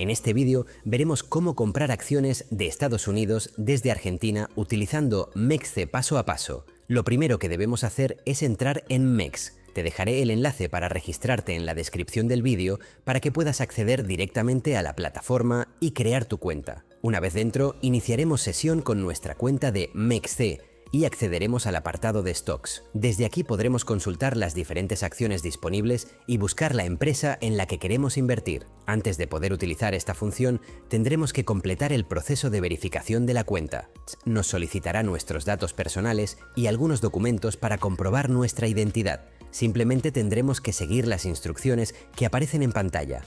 En este vídeo veremos cómo comprar acciones de Estados Unidos desde Argentina utilizando MEXC paso a paso. Lo primero que debemos hacer es entrar en MEX. Te dejaré el enlace para registrarte en la descripción del vídeo para que puedas acceder directamente a la plataforma y crear tu cuenta. Una vez dentro, iniciaremos sesión con nuestra cuenta de MEXC y accederemos al apartado de Stocks. Desde aquí podremos consultar las diferentes acciones disponibles y buscar la empresa en la que queremos invertir. Antes de poder utilizar esta función, tendremos que completar el proceso de verificación de la cuenta. Nos solicitará nuestros datos personales y algunos documentos para comprobar nuestra identidad. Simplemente tendremos que seguir las instrucciones que aparecen en pantalla.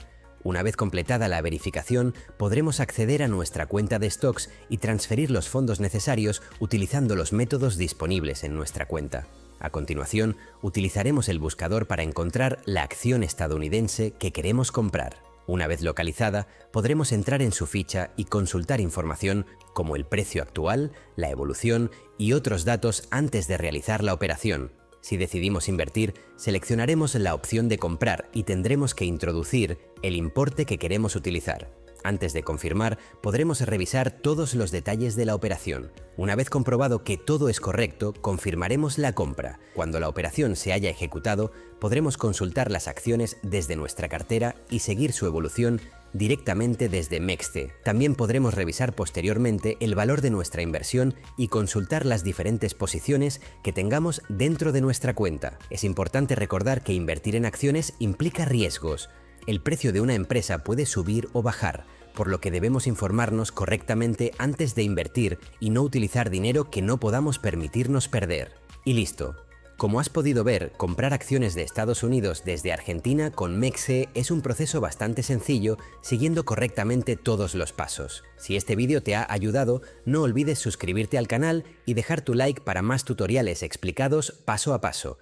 Una vez completada la verificación, podremos acceder a nuestra cuenta de stocks y transferir los fondos necesarios utilizando los métodos disponibles en nuestra cuenta. A continuación, utilizaremos el buscador para encontrar la acción estadounidense que queremos comprar. Una vez localizada, podremos entrar en su ficha y consultar información como el precio actual, la evolución y otros datos antes de realizar la operación. Si decidimos invertir, seleccionaremos la opción de comprar y tendremos que introducir el importe que queremos utilizar. Antes de confirmar, podremos revisar todos los detalles de la operación. Una vez comprobado que todo es correcto, confirmaremos la compra. Cuando la operación se haya ejecutado, podremos consultar las acciones desde nuestra cartera y seguir su evolución directamente desde MEXC. También podremos revisar posteriormente el valor de nuestra inversión y consultar las diferentes posiciones que tengamos dentro de nuestra cuenta. Es importante recordar que invertir en acciones implica riesgos. El precio de una empresa puede subir o bajar, por lo que debemos informarnos correctamente antes de invertir y no utilizar dinero que no podamos permitirnos perder. Y listo. Como has podido ver, comprar acciones de Estados Unidos desde Argentina con MEXC es un proceso bastante sencillo, siguiendo correctamente todos los pasos. Si este vídeo te ha ayudado, no olvides suscribirte al canal y dejar tu like para más tutoriales explicados paso a paso.